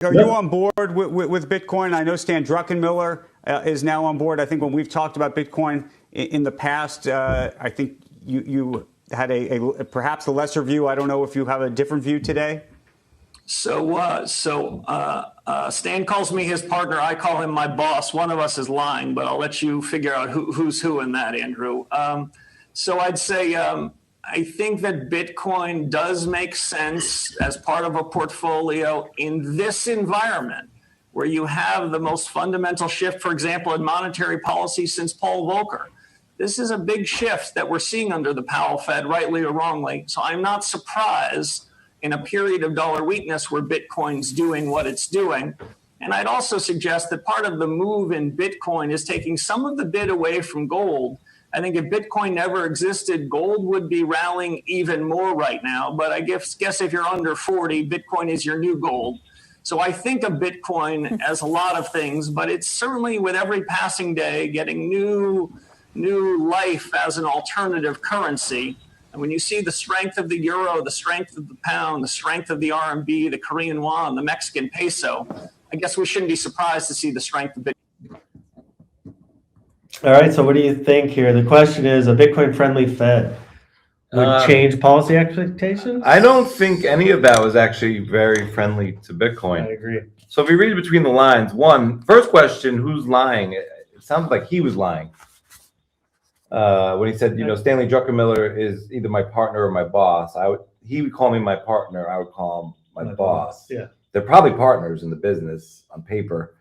Are you on board with Bitcoin? I know Stan Druckenmiller is now on board. I think when we've talked about Bitcoin in the past, I think you had a perhaps a lesser view. I don't know if you have a different view today. Stan calls me his partner. I call him my boss. One of us is lying, but I'll let you figure out who's who in that, Andrew. So I'd say I think that Bitcoin does make sense as part of a portfolio in this environment where you have the most fundamental shift, for example, in monetary policy since Paul Volcker. This is a big shift that we're seeing under the Powell Fed, rightly or wrongly. So I'm not surprised in a period of dollar weakness where Bitcoin's doing what it's doing. And I'd also suggest that part of the move in Bitcoin is taking some of the bid away from gold. I think if Bitcoin never existed, gold would be rallying even more right now. But I guess if you're under 40, Bitcoin is your new gold. So I think of Bitcoin as a lot of things, but it's certainly with every passing day getting new life as an alternative currency. And when you see the strength of the euro, the strength of the pound, the strength of the RMB, the Korean won, the Mexican peso, I guess we shouldn't be surprised to see the strength of Bitcoin. All right, so what do you think here? The question is, a Bitcoin-friendly Fed would change policy expectations? I don't think any of that was actually very friendly to Bitcoin. I agree. So if we read between the lines, first question, who's lying? It sounds like he was lying when he said, Stanley Druckenmiller is either my partner or my boss. He would call me my partner. I would call him my boss. Yeah, they're probably partners in the business on paper.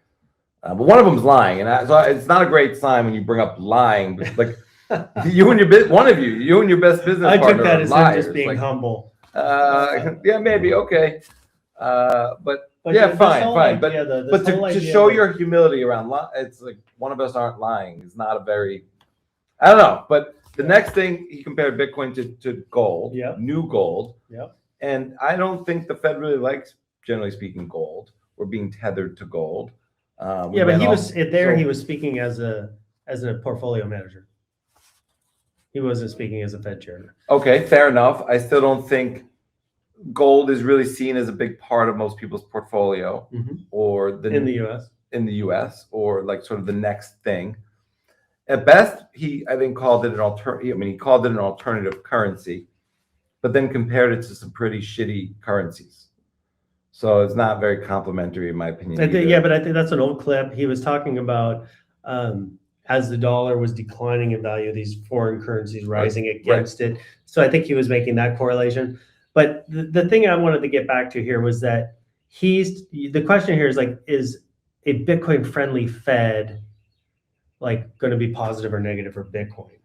But one of them's lying, and so it's not a great sign when you bring up lying. But like you and your best business partner. I took that as him just being like, humble. Yeah, maybe okay. But yeah, fine. But to show your humility around, it's like one of us aren't lying. It's not a very, I don't know. But the next thing he compared Bitcoin to gold, new gold. Yep. And I don't think the Fed really likes, generally speaking, gold or being tethered to gold. But he was speaking as a portfolio manager. He wasn't speaking as a Fed chairman. Okay, fair enough. I still don't think gold is really seen as a big part of most people's portfolio, or in the U.S. or like sort of the next thing. At best, I think called it he called it an alternative currency, but then compared it to some pretty shitty currencies. So it's not very complimentary, in my opinion. But I think that's an old clip. He was talking about as the dollar was declining in value, these foreign currencies rising against it. So I think he was making that correlation. But the thing I wanted to get back to here was that the question here is like, is a Bitcoin-friendly Fed like going to be positive or negative for Bitcoin?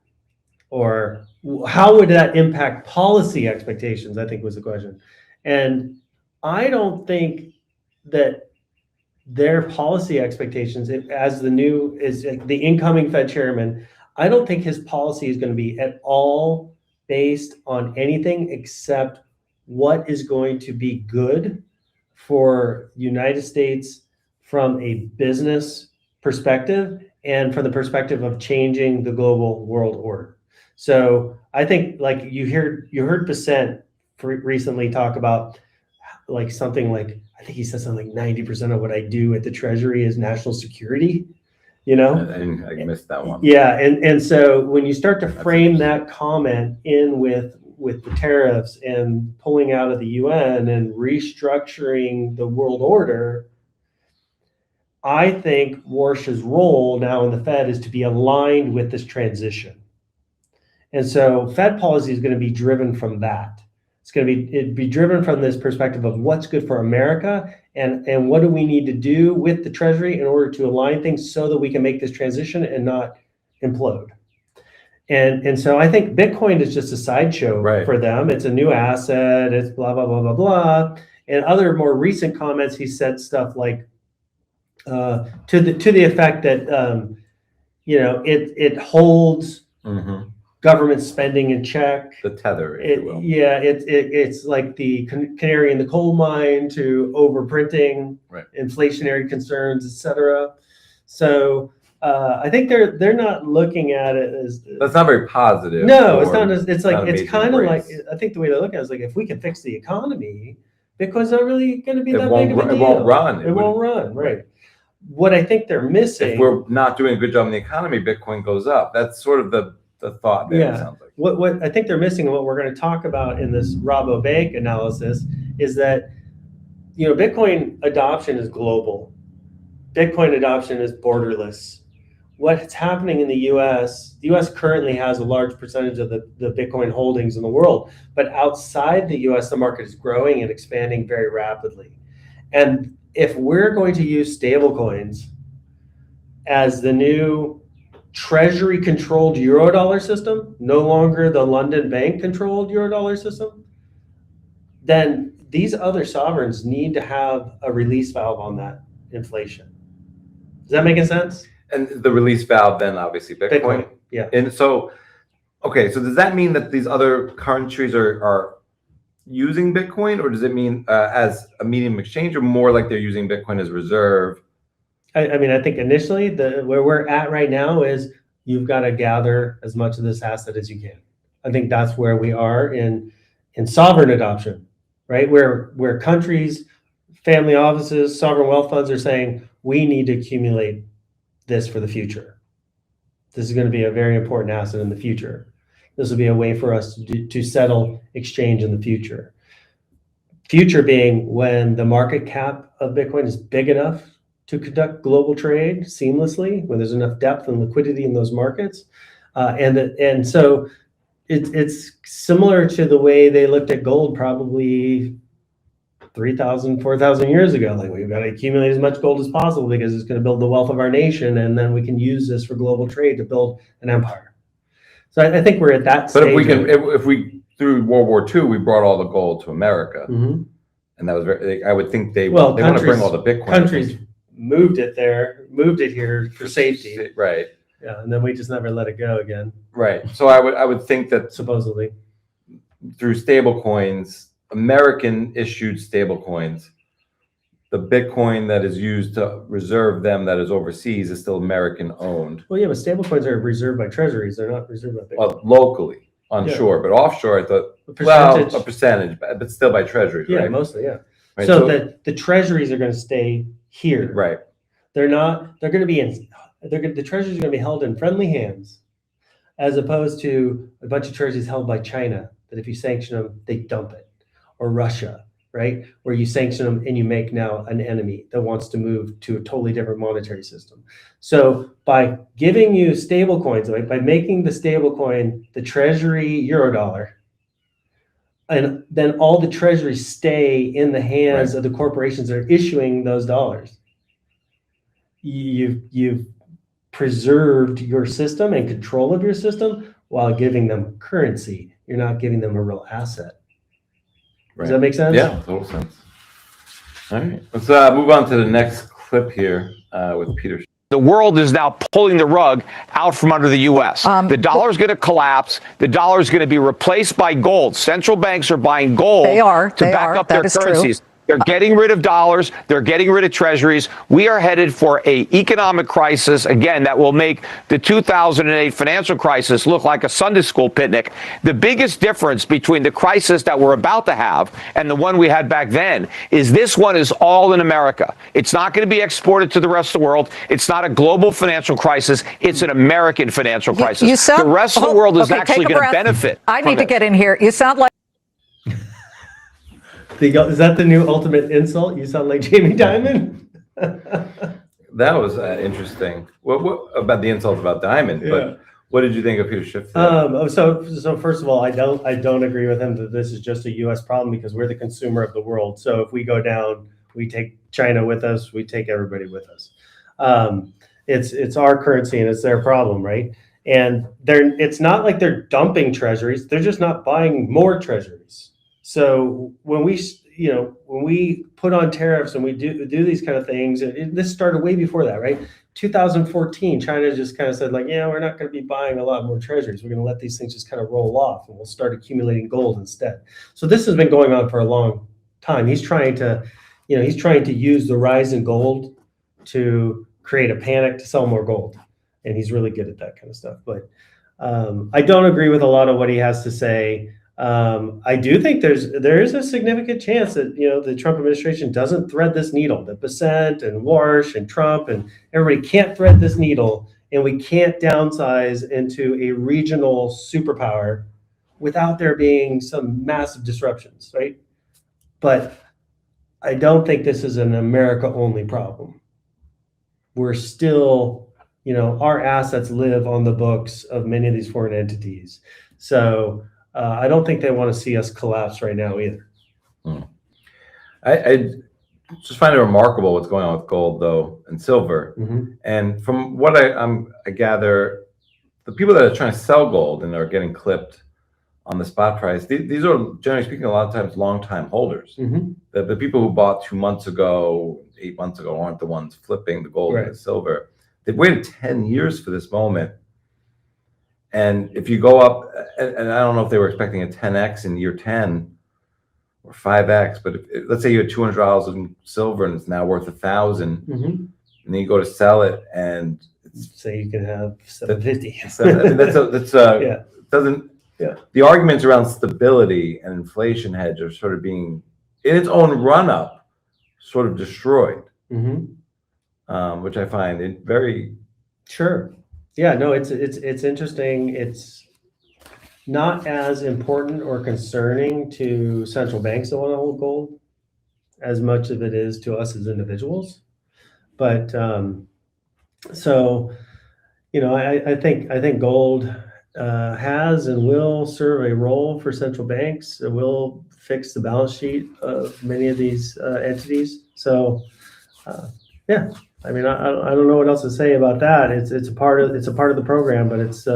Or how would that impact policy expectations, I think was the question. And I don't think that their policy expectations, as the incoming Fed chairman, I don't think his policy is going to be at all based on anything except what is going to be good for the United States from a business perspective and from the perspective of changing the global world order. So I think like you heard Bissett recently talk about like something like, I think he said something like 90% of what I do at the Treasury is national security, I missed that one. Yeah. And so when you start to frame that comment in with the tariffs and pulling out of the UN and restructuring the world order, I think Warsh's role now in the Fed is to be aligned with this transition. And so Fed policy is going to be driven from that. It'd be driven from this perspective of what's good for America and what do we need to do with the Treasury in order to align things so that we can make this transition and not implode. And so I think Bitcoin is just a sideshow for them. It's a new asset. It's blah, blah, blah, blah, blah. And other more recent comments, he said stuff like to the effect that, it holds government spending in check. The tether, if you will. Yeah, it's like the canary in the coal mine to overprinting, inflationary concerns, et cetera. So I think they're not looking at it as. That's not very positive. No, it's not. It's like it's kind of like, I think the way they look at it is like, if we can fix the economy, Bitcoin's not really going to be It that won't big of a ru- deal. it won't run. It won't run, right. What I think they're missing. If we're not doing a good job in the economy, Bitcoin goes up. That's sort of the thought there, it sounds like. What I think they're missing, and what we're going to talk about in this Rabobank analysis, is that, you know, Bitcoin adoption is global. Bitcoin adoption is borderless. What's happening in the U.S. currently has a large percentage of the Bitcoin holdings in the world, but outside the U.S., the market is growing and expanding very rapidly. And if we're going to use stablecoins as the new Treasury-controlled Eurodollar system, no longer the London bank-controlled Eurodollar system, then these other sovereigns need to have a release valve on that inflation. Does that make sense? And the release valve then obviously Bitcoin. Yeah. And so, okay, so does that mean that these other countries are using Bitcoin, or does it mean as a medium of exchange, or more like they're using Bitcoin as reserve? I mean, I think initially where we're at right now is you've got to gather as much of this asset as you can. I think that's where we are in sovereign adoption, right? Where countries, family offices, sovereign wealth funds are saying, we need to accumulate this for the future. This is going to be a very important asset in the future. This will be a way for us to settle exchange in the future. Future being when the market cap of Bitcoin is big enough to conduct global trade seamlessly, when there's enough depth and liquidity in those markets. And so it's similar to the way they looked at gold probably 3,000, 4,000 years ago. Like, we've got to accumulate as much gold as possible because it's going to build the wealth of our nation, and then we can use this for global trade to build an empire. So I think we're at that stage. But if we through World War II, we brought all the gold to America, and that was very. I would think they want to bring all the Bitcoin. Countries moved it here for safety, right? Yeah, and then we just never let it go again. Right. So I would think that supposedly through stablecoins, American issued stablecoins, the Bitcoin that is used to reserve them that is overseas is still American owned. Well, yeah, but stablecoins are reserved by treasuries. They're not reserved by Bitcoin. Well, locally, onshore, but offshore, I thought, a percentage, but still by treasuries, right? Yeah, mostly, yeah. Right, so the treasuries are going to stay here. Right. They're going to be the treasuries are going to be held in friendly hands, as opposed to a bunch of treasuries held by China that if you sanction them, they dump it, or Russia, right? Where you sanction them and you make now an enemy that wants to move to a totally different monetary system. So by giving you stable coins, like by making the stable coin the treasury Eurodollar, and then all the treasuries stay in the hands of the corporations that are issuing those dollars, you've preserved your system and control of your system while giving them currency. You're not giving them a real asset. Does that make sense? Yeah, total sense. All right, let's move on to the next clip here with Peter. The world is now pulling the rug out from under the U.S. The dollar is going to collapse. The dollar is going to be replaced by gold. Central banks are buying gold to back up their currencies. They're getting rid of dollars. They're getting rid of treasuries. We are headed for an economic crisis, again, that will make the 2008 financial crisis look like a Sunday school picnic. The biggest difference between the crisis that we're about to have and the one we had back then is this one is all in America. It's not going to be exported to the rest of the world. It's not a global financial crisis. It's an American financial crisis. The rest of the world is actually going to benefit. I need to get in here. You sound like is that the new ultimate insult? You sound like Jamie Dimon. That was interesting. What about the insult about Diamond? Yeah. But what did you think of Peter Schiff? So first of all, I don't agree with him that this is just a U.S. problem, because we're the consumer of the world. So if we go down, we take China with us. We take everybody with us. It's our currency and it's their problem, right? And it's not like they're dumping treasuries. They're just not buying more treasuries. So when we put on tariffs and we do these kind of things, this started way before that, right? 2014, China just kind of said, like, yeah, we're not going to be buying a lot more treasuries. We're going to let these things just kind of roll off, and we'll start accumulating gold instead. So this has been going on for a long time. He's trying to use the rise in gold to create a panic to sell more gold, and he's really good at that kind of stuff. But I don't agree with a lot of what he has to say. I do think there is a significant chance that the Trump administration doesn't thread this needle. That Bessent and Warsh and Trump and everybody can't thread this needle, and we can't downsize into a regional superpower without there being some massive disruptions, right? But I don't think this is an America-only problem. We're still, our assets live on the books of many of these foreign entities. So I don't think they want to see us collapse right now either. I just find it remarkable what's going on with gold, though, and silver. And from what I gather, the people that are trying to sell gold and are getting clipped on the spot price, these are, generally speaking, a lot of times long-time holders. The people who bought 2 months ago, 8 months ago, aren't the ones flipping the gold and the silver. They've waited 10 years for this moment. And if you go up, and I don't know if they were expecting a 10x in year 10 or 5x, but let's say you had $200 in silver and it's now worth 1,000, and then you go to sell it and say you can have 750. The arguments around stability and inflation hedge are sort of being, in its own run up, sort of destroyed, which I find it very Yeah, no, it's interesting. It's not as important or concerning to central banks that want to hold gold as much as it is to us as individuals. But I think gold has and will serve a role for central banks. It will fix the balance sheet of many of these entities. So I mean, I don't know what else to say about that. It's a part of the program, but it's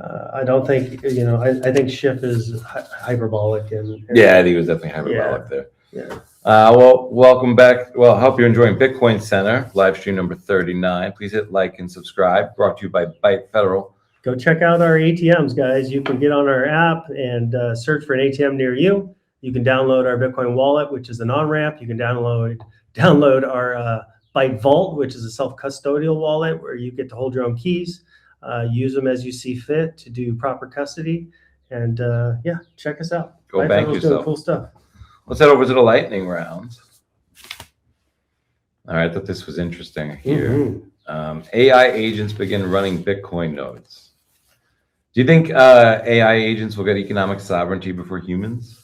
I don't think I think Schiff is hyperbolic and I think it was definitely hyperbolic there. Yeah. Well, welcome back. Well, I hope you're enjoying Bitcoin Center live stream number 39. Please hit like and subscribe. Brought to you by Byte Federal. Go check out our ATMs, guys. You can get on our app and search for an ATM near you. You can download our Bitcoin wallet, which is an on-ramp. You can download our Byte Vault, which is a self-custodial wallet where you get to hold your own keys, use them as you see fit to do proper custody. And check us out. Go bank yourself. Doing cool stuff. Let's head over to the lightning rounds. All right, I thought this was interesting here. AI agents begin running Bitcoin nodes. Do you think AI agents will get economic sovereignty before humans?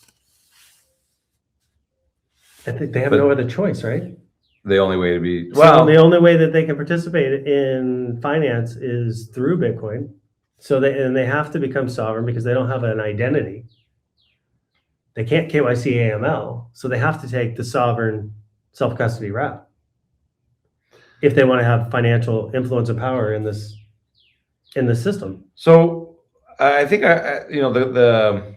I think they have no other choice, right? The only way to be the only way that they can participate in finance is through Bitcoin. So they have to become sovereign because they don't have an identity. They can't KYC AML, so they have to take the sovereign self-custody route if they want to have financial influence and power in this system. So I think the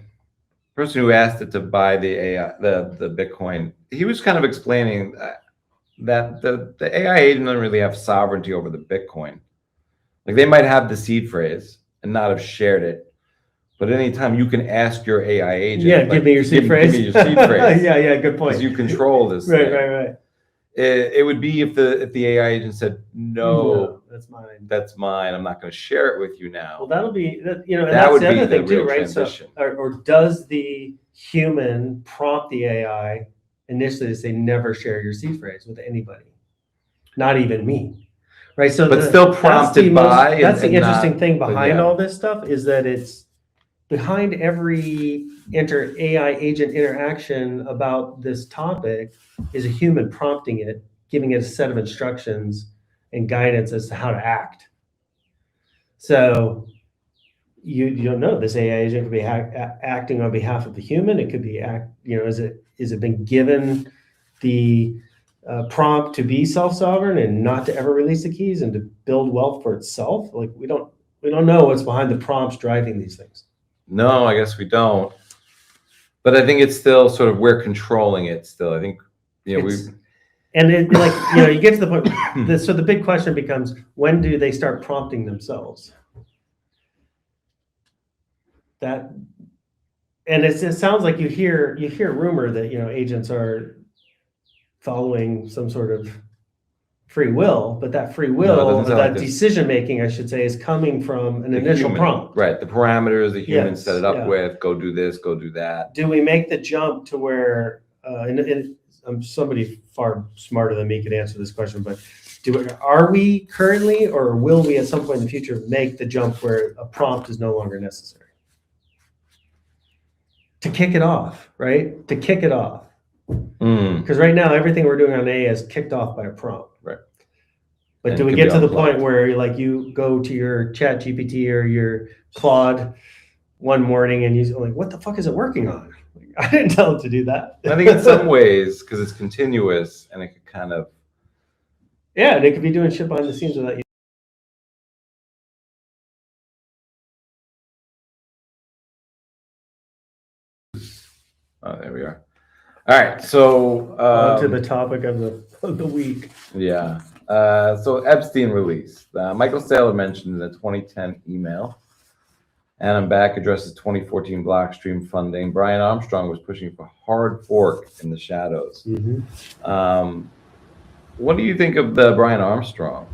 person who asked it to buy the AI, the Bitcoin, he was kind of explaining that the AI agent doesn't really have sovereignty over the Bitcoin. Like they might have the seed phrase and not have shared it, but anytime you can ask your AI agent, give me your seed phrase. Give me your seed phrase. Good point. Because you control this. Right. It would be if the AI agent said, no, that's mine. I'm not going to share it with you now. Well, that'll be and that that's would the be other the thing too, real right? So, transition. or does the human prompt the AI initially to say never share your seed phrase with anybody, not even me, right? So, but still prompted by. That's the interesting thing behind all this stuff is that it's behind every AI agent interaction about this topic is a human prompting it, giving it a set of instructions and guidance as to how to act. So you don't know, this AI agent could be acting on behalf of the human. It could be is it been given the prompt to be self-sovereign and not to ever release the keys and to build wealth for itself? Like we don't know what's behind the prompts driving these things. No, I guess we don't. But I think it's still sort of, we're controlling it still. I think, you get to the point. So the big question becomes, when do they start prompting themselves? And it sounds like you hear rumor that agents are following some sort of free will, but that free No, it will, doesn't or sound that like this. decision making, I should say, is coming from an The initial human, prompt. right? The parameters the human Yes, set it up yeah. with. Go do this. Go do that. Do we make the jump to where, and somebody far smarter than me could answer this question, but are we currently, or will we at some point in the future make the jump where a prompt is no longer necessary? To kick it off, right? To kick it off. Because right now, everything we're doing on A is kicked off by a prompt. Right. But And do it we could get be to the unplugged. point where like you go to your chat GPT or your Claude one morning and you're like, what the fuck is it working on? Like, I didn't tell it to do that. I think in some ways, because it's continuous and it could kind of. Yeah, and it could be doing shit behind the scenes without you. Oh, there we are. All right, so On to the topic of the week. yeah. So Epstein release. Michael Saylor mentioned in a 2010 email. Adam Back addresses 2014 Blockstream funding. Brian Armstrong was pushing for hard fork in the shadows. What do you think of the Brian Armstrong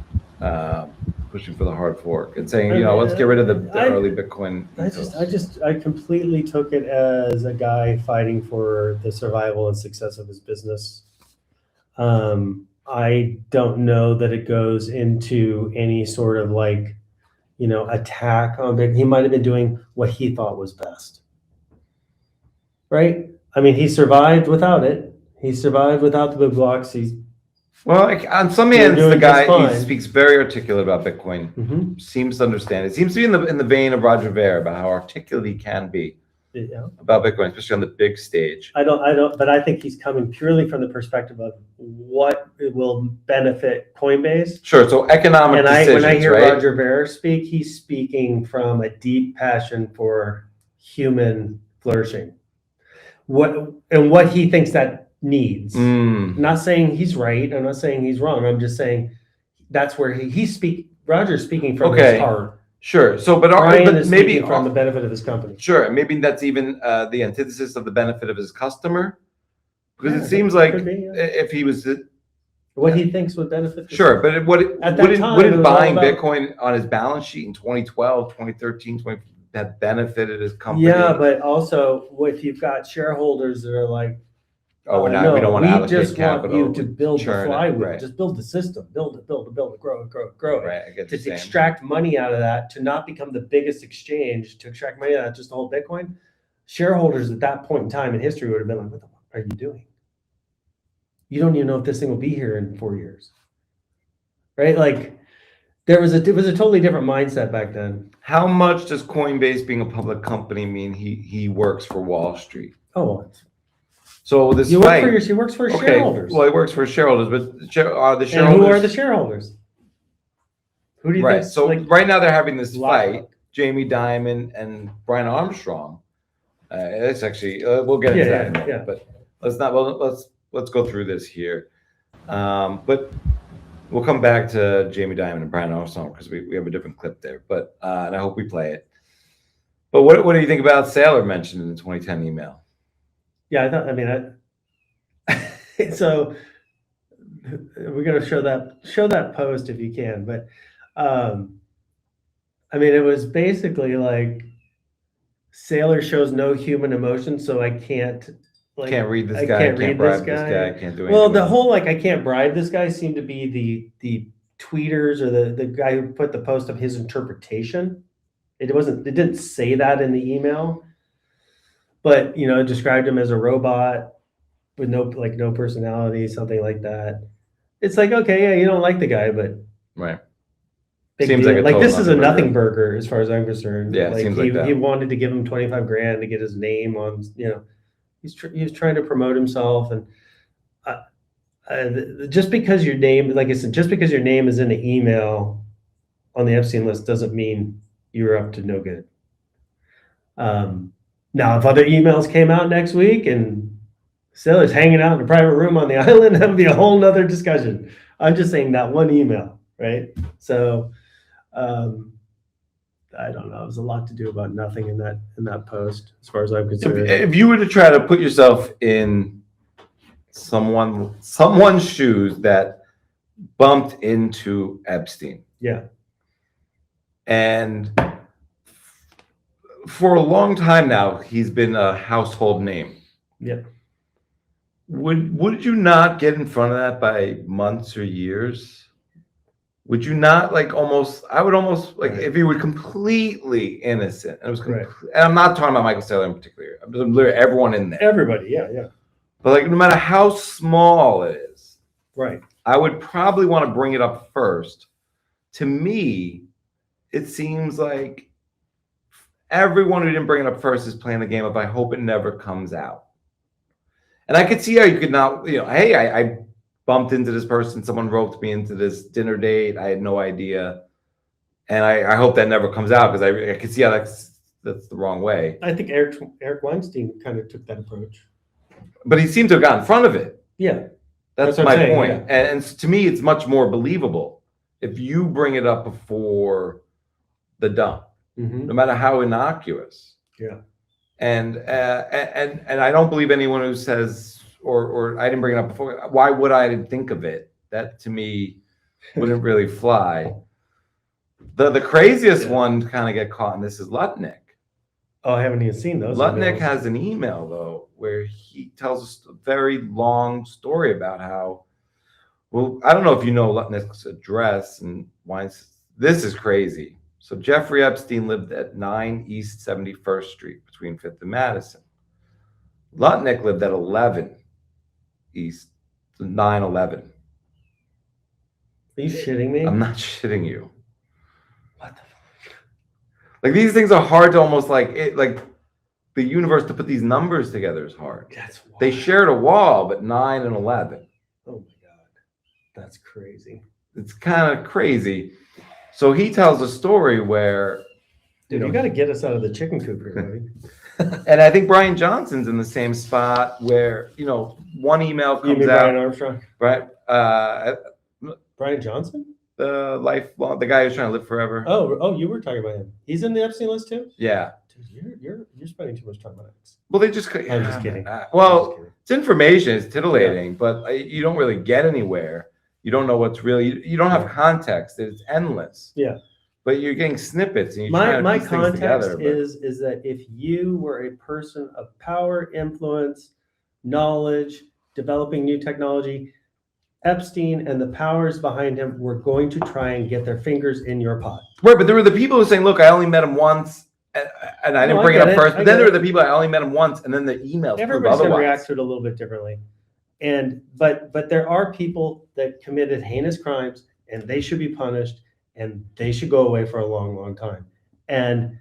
pushing for the hard fork and saying, let's get rid of the early Bitcoin? I completely took it as a guy fighting for the survival and success of his business. I don't know that it goes into any sort of like, attack on Bitcoin. He might have been doing what he thought was best. Right? I mean, he survived without it. He survived without the big blocks. Well, on some ends, the guy he speaks very articulate about Bitcoin. Seems to understand. It seems to be in the vein of Roger Ver about how articulate he can be about Bitcoin, especially on the big stage. I don't. But I think he's coming purely from the perspective of what will benefit Coinbase. Sure. So economic decisions, when I hear right? Roger Ver speak, he's speaking from a deep passion for human flourishing. What he thinks that needs. I'm not saying he's right. I'm not saying he's wrong. I'm just saying that's where Roger's speaking from his heart. Sure. So, but maybe from the benefit of his company. Sure. Maybe that's even the antithesis of the benefit of his customer, because it seems like if he was what he thinks would benefit. Sure, but wouldn't buying Bitcoin on his balance sheet in 2012, 2013, that benefited his company? Yeah, but also if you've got shareholders that are like, we don't want to allocate capital. We just want you to build the flywheel. Right. Just build the system. Build it, grow it. Right, I get to extract money out of that, to not become the biggest exchange, to extract money out of that, just to hold Bitcoin. Shareholders at that point in time in history would have been like, what the fuck are you doing? You don't even know if this thing will be here in 4 years. Right? Like it was a totally different mindset back then. How much does Coinbase being a public company mean he works for Wall Street? Oh, so this he works for shareholders. Well, he works for shareholders, but are the shareholders? And who are the shareholders? Who do you think? So right now they're having this fight, Jamie Dimon and Brian Armstrong. It's actually we'll get into that in a minute, but let's go through this here. But we'll come back to Jamie Dimon and Brian Armstrong because we have a different clip there. But and I hope we play it. But what do you think about Saylor mentioned in the 2010 email? Yeah, so we're gonna show that post if you can, but it was basically like Saylor shows no human emotion, so I can't read this guy, can't bribe this guy, can't do anything. Well, the whole I can't bribe this guy seemed to be the tweeters or the guy who put the post of his interpretation. It didn't say that in the email. But it described him as a robot with no personality, something like that. It's like, okay, yeah, you don't like the guy, but right. Seems deal. Like this is a nothing burger as far as I'm concerned. Yeah, seems like that. He wanted to give him $25,000 to get his name on. He was trying to promote himself, and just because your name, like I said, just because your name is in the email on the Epstein list doesn't mean you're up to no good. Now, if other emails came out next week and Saylor's hanging out in a private room on the island, that would be a whole nother discussion. I'm just saying that one email, right? So, I don't know. There's a lot to do about nothing in that post, as far as I'm concerned. If you were to try to put yourself in someone's shoes that bumped into Epstein. Yeah. And for a long time now, he's been a household name. Yeah. Would you not get in front of that by months or years? Would you not I would almost if he were completely innocent. And it was and I'm not talking about Michael Saylor in particular. I'm literally everyone in there. Everybody, yeah. But no matter how small it is, right, I would probably want to bring it up first. To me, it seems like everyone who didn't bring it up first is playing the game of I hope it never comes out. And I could see how you could not, hey, I bumped into this person, someone roped me into this dinner date, I had no idea. And I hope that never comes out, because I could see how that's the wrong way. I think Eric Weinstein kind of took that approach. But he seemed to have got in front of it. Yeah. That's my point. Yeah. And to me, it's much more believable if you bring it up before the dump, no matter how innocuous. Yeah. And I don't believe anyone who says, or I didn't bring it up before, why would I didn't think of it? That to me wouldn't really fly. The craziest one to kind of get caught in this is Lutnick. Oh, I haven't even seen those. Lutnick has an email though where he tells us a very long story about how, well, I don't know if you know Lutnick's address and why this is crazy. So Jeffrey Epstein lived at 9 East 71st Street between 5th and Madison. Lutnick lived at 11 East 911. Are you shitting me? I'm not shitting you. What the fuck? Like, these things are hard to almost like the universe to put these numbers together is hard. That's wild. They shared a wall, but 9 and 11. Oh my God. That's crazy. It's kind of crazy. So he tells a story where, dude, you got to get us out of the chicken coop here, buddy. And I think Brian Johnson's in the same spot where, one email comes out. Brian Armstrong? Right. Brian Johnson? The guy who's trying to live forever. Oh, you were talking about him. He's in the Epstein list too? Yeah. Dude, you're spending too much time on X. Well, they just. I'm just kidding. Well, it's information. It's tittillating, but you don't really get anywhere. You don't know what's really. You don't have context. It's endless. Yeah. But you're getting snippets, and my context is that if you were a person of power, influence, knowledge, developing new technology, Epstein and the powers behind him were going to try and get their fingers in your pot. Right, but there were the people who were saying, "Look, I only met him once, and I didn't bring it up first." But then there were the people I only met him once, and then the emails. Everybody's going to react to it a little bit differently, but there are people that committed heinous crimes, and they should be punished. And they should go away for a long, long time. And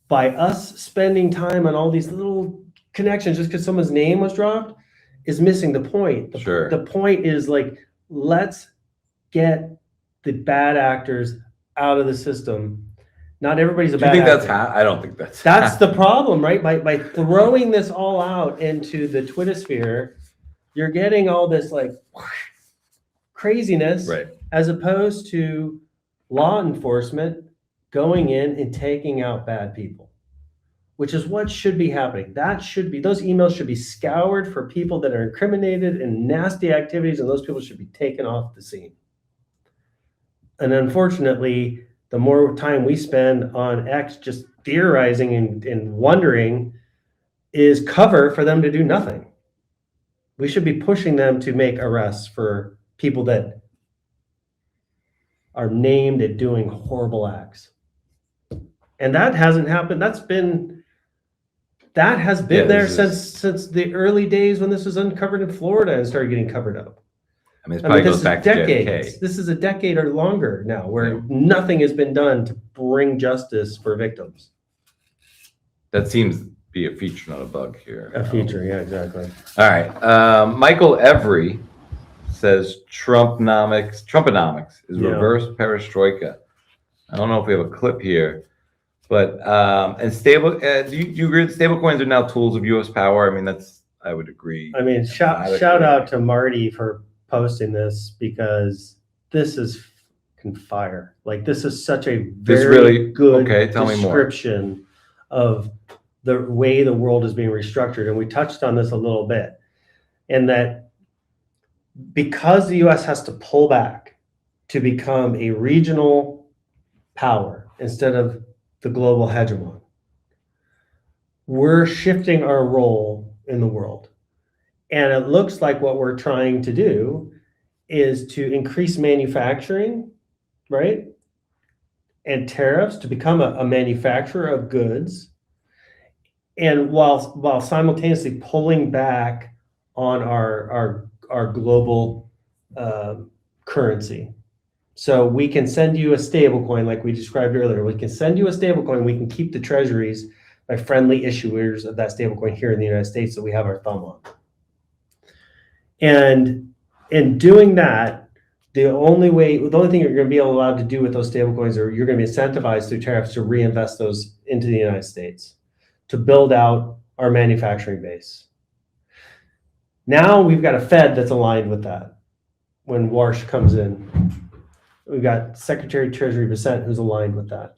by us spending time on all these little connections, just because someone's name was dropped, is missing the point. The point is let's get the bad actors out of the system. Not everybody's a bad actor. I don't think that's. That's the problem, right? By throwing this all out into the Twitter sphere, you're getting all this craziness, right? As opposed to law enforcement going in and taking out bad people, which is what should be happening. Those emails should be scoured for people that are incriminated in nasty activities, and those people should be taken off the scene. And unfortunately, the more time we spend on X just theorizing and wondering is cover for them to do nothing. We should be pushing them to make arrests for people that are named at doing horrible acts. And that hasn't happened. That has been there since the early days when this was uncovered in Florida and started getting covered up. I mean, it probably goes back to decades. This is a decade or longer now where nothing has been done to bring justice for victims. That seems to be a feature, not a bug here. A feature, yeah, exactly. All right. Michael Every says Trumponomics is reverse perestroika. I don't know if we have a clip here, but and stable. Do you agree that stablecoins are now tools of U.S. power? I mean, I would agree. I mean, shout out to Marty for posting this, because this is fire. This is such a very good description of the way the world is being restructured, and we touched on this a little bit, in that because the U.S. has to pull back to become a regional power instead of the global hegemon. We're shifting our role in the world. And it looks like what we're trying to do is to increase manufacturing, right? And tariffs to become a manufacturer of goods. And while simultaneously pulling back on our global currency. So we can send you a stable coin like we described earlier. We can send you a stable coin. We can keep the treasuries by friendly issuers of that stable coin here in the United States that we have our thumb on. And in doing that, the only thing you're going to be allowed to do with those stable coins, or you're going to be incentivized through tariffs to reinvest those into the United States to build out our manufacturing base. Now we've got a Fed that's aligned with that. When Warsh comes in, we've got Secretary of Treasury Bissett who's aligned with that.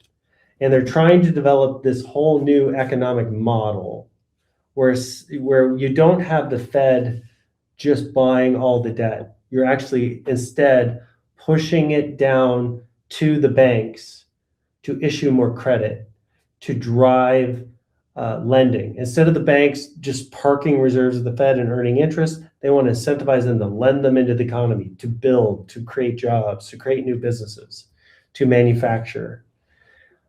And they're trying to develop this whole new economic model where you don't have the Fed just buying all the debt. You're actually instead pushing it down to the banks to issue more credit, to drive lending. Instead of the banks just parking reserves of the Fed and earning interest, they want to incentivize them to lend them into the economy, to build, to create jobs, to create new businesses, to manufacture.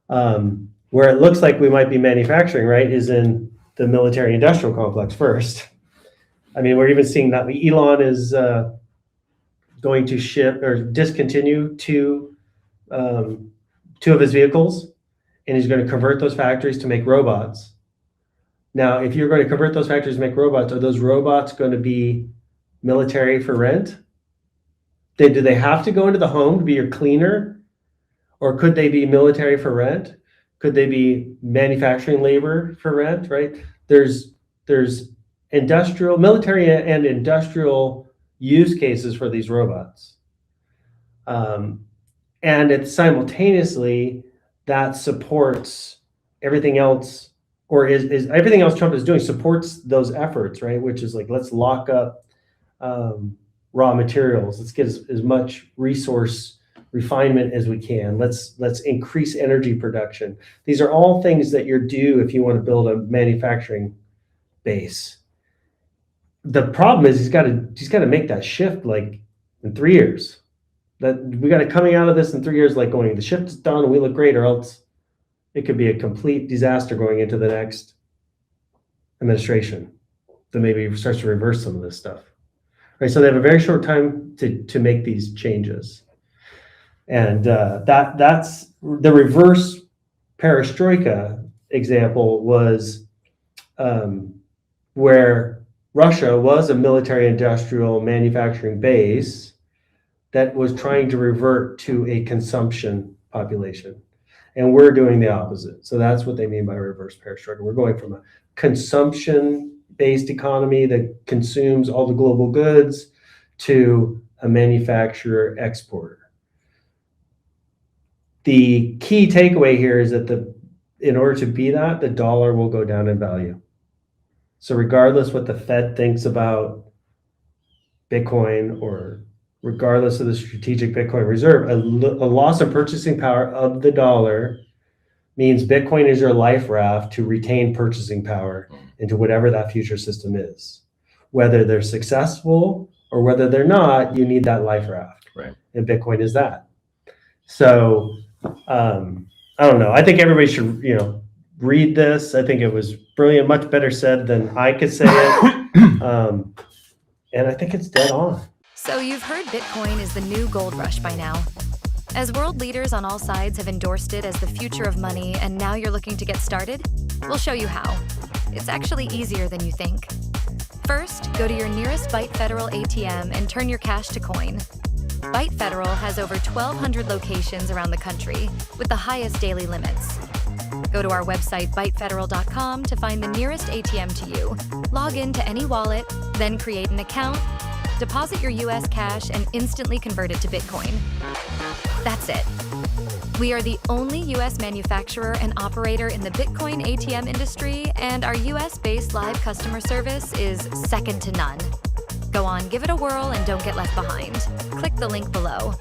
Where it looks like we might be manufacturing, right, is in the military industrial complex first. I mean, we're even seeing that Elon is going to ship or discontinue two of his vehicles, and he's going to convert those factories to make robots. Now, if you're going to convert those factories to make robots, are those robots going to be military for rent? Do they have to go into the home to be your cleaner? Or could they be military for rent? Could they be manufacturing labor for rent, right? There's industrial, military and industrial use cases for these robots. And it's simultaneously that supports everything else, or is everything else Trump is doing supports those efforts, right? Which is like, let's lock up raw materials. Let's get as much resource refinement as we can. Let's increase energy production. These are all things that you're due if you want to build a manufacturing base. The problem is he's got to make that shift like in 3 years. That we got to coming out of this in 3 years, like going, the shift is done and we look great, or else it could be a complete disaster going into the next administration that maybe starts to reverse some of this stuff. Right. So they have a very short time to make these changes. And that's the reverse perestroika example was where Russia was a military industrial manufacturing base that was trying to revert to a consumption population. And we're doing the opposite. So that's what they mean by reverse perestroika. We're going from a consumption-based economy that consumes all the global goods to a manufacturer exporter. The key takeaway here is that in order to be that, the dollar will go down in value. So regardless what the Fed thinks about Bitcoin, or regardless of the strategic Bitcoin reserve, a loss of purchasing power of the dollar means Bitcoin is your life raft to retain purchasing power into whatever that future system is. Whether they're successful or whether they're not, you need that life raft. Right. And Bitcoin is that. So I don't know. I think everybody should, read this. I think it was brilliant, much better said than I could say it. And I think it's dead on. So you've heard Bitcoin is the new gold rush by now. As world leaders on all sides have endorsed it as the future of money, and now you're looking to get started, we'll show you how. It's actually easier than you think. First, go to your nearest Byte Federal ATM and turn your cash to coin. Byte Federal has over 1,200 locations around the country with the highest daily limits. Go to our website, bytefederal.com, to find the nearest ATM to you. Log in to any wallet, then create an account, deposit your US cash, and instantly convert it to Bitcoin. That's it. We are the only US manufacturer and operator in the Bitcoin ATM industry, and our US-based live customer service is second to none. Go on, give it a whirl, and don't get left behind. Click the link below.